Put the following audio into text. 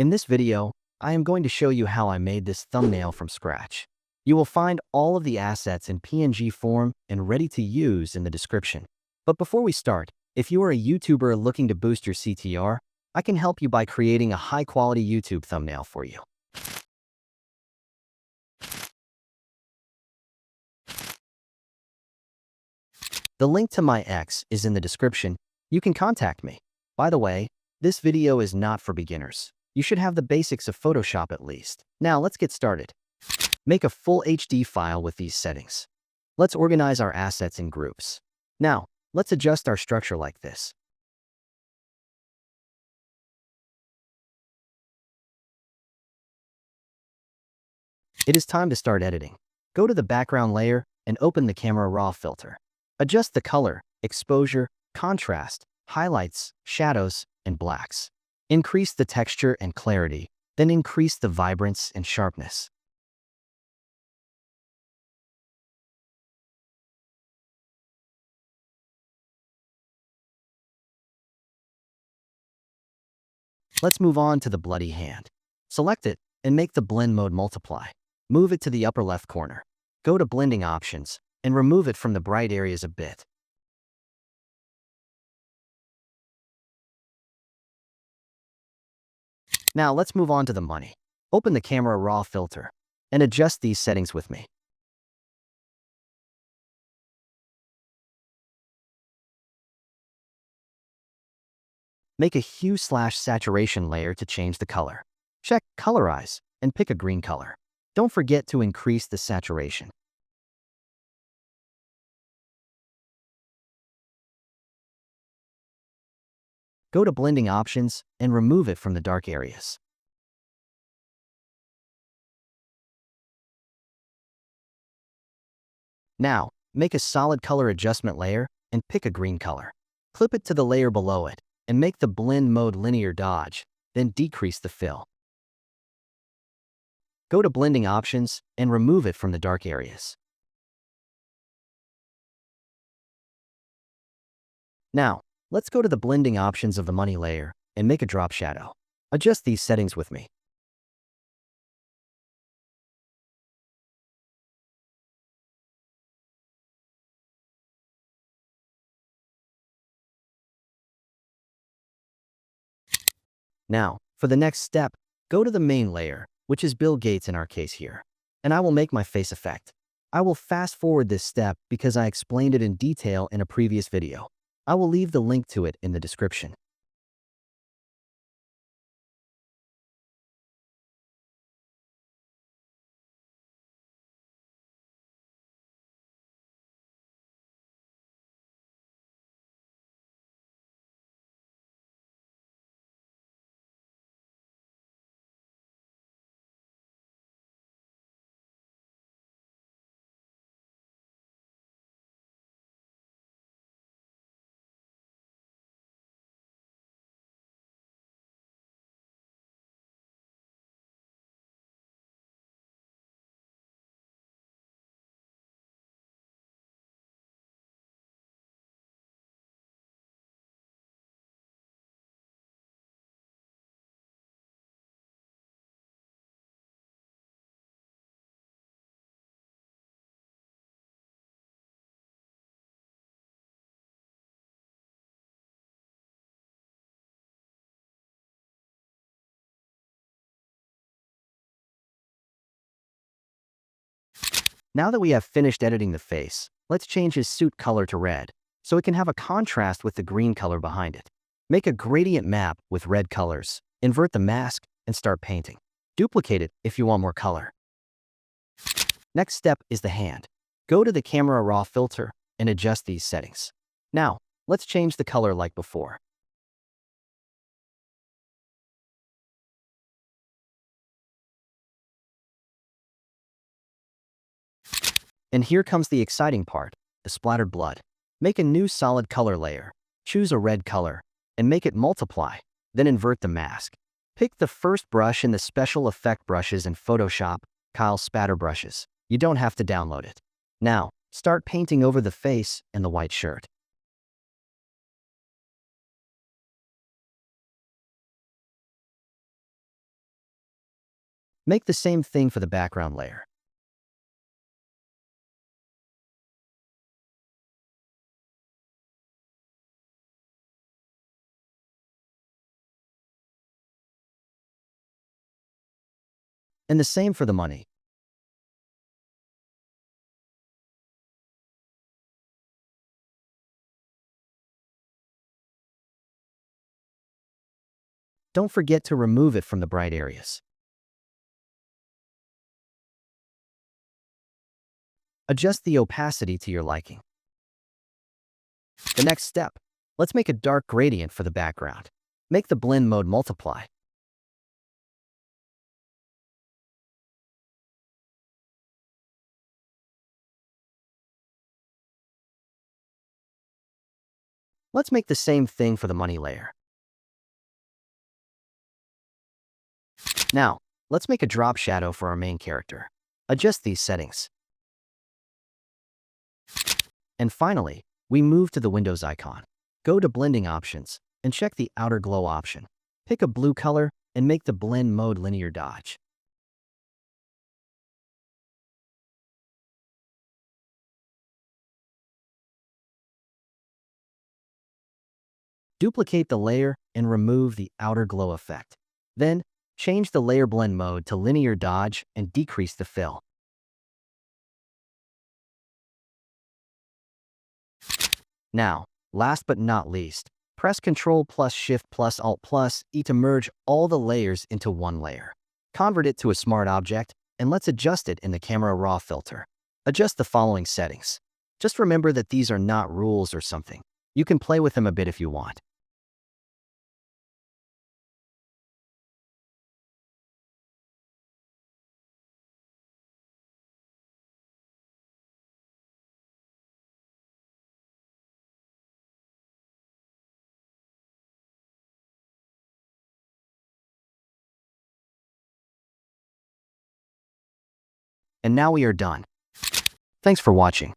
In this video, I am going to show you how I made this thumbnail from scratch. You will find all of the assets in PNG form and ready to use in the description. But before we start, if you are a YouTuber looking to boost your CTR, I can help you by creating a high-quality YouTube thumbnail for you. The link to my X is in the description. You can contact me. By the way, this video is not for beginners. You should have the basics of Photoshop at least. Now let's get started. Make a full HD file with these settings. Let's organize our assets in groups. Now, let's adjust our structure like this. It is time to start editing. Go to the background layer and open the camera raw filter. Adjust the color, exposure, contrast, highlights, shadows, and blacks. Increase the texture and clarity, then increase the vibrance and sharpness. Let's move on to the bloody hand. Select it and make the blend mode multiply. Move it to the upper left corner. Go to blending options and remove it from the bright areas a bit. Now let's move on to the money. Open the camera raw filter and adjust these settings with me. Make a hue/saturation layer to change the color. Check Colorize and pick a green color. Don't forget to increase the saturation. Go to blending options and remove it from the dark areas. Now, make a solid color adjustment layer and pick a green color. Clip it to the layer below it and make the blend mode linear dodge, then decrease the fill. Go to blending options and remove it from the dark areas. Now, let's go to the blending options of the money layer and make a drop shadow. Adjust these settings with me. Now, for the next step, go to the main layer, which is Bill Gates in our case here, and I will make my face effect. I will fast forward this step because I explained it in detail in a previous video. I will leave the link to it in the description. Now that we have finished editing the face, let's change his suit color to red, so it can have a contrast with the green color behind it. Make a gradient map with red colors, invert the mask, and start painting. Duplicate it if you want more color. Next step is the hand. Go to the camera raw filter and adjust these settings. Now, let's change the color like before. And here comes the exciting part, the splattered blood. Make a new solid color layer. Choose a red color and make it multiply, then invert the mask. Pick the first brush in the special effect brushes in Photoshop, Kyle Spatter brushes. You don't have to download it. Now, start painting over the face and the white shirt. Make the same thing for the background layer. And the same for the money. Don't forget to remove it from the bright areas. Adjust the opacity to your liking. The next step, let's make a dark gradient for the background. Make the blend mode multiply. Let's make the same thing for the money layer. Now, let's make a drop shadow for our main character. Adjust these settings. And finally, we move to the Windows icon. Go to Blending Options and check the Outer Glow option. Pick a blue color and make the blend mode linear dodge. Duplicate the layer and remove the outer glow effect. Then, change the layer blend mode to linear dodge and decrease the fill. Now, last but not least, press Ctrl plus Shift plus Alt plus E to merge all the layers into one layer. Convert it to a smart object, and let's adjust it in the Camera Raw filter. Adjust the following settings. Just remember that these are not rules or something. You can play with them a bit if you want. And now we are done. Thanks for watching.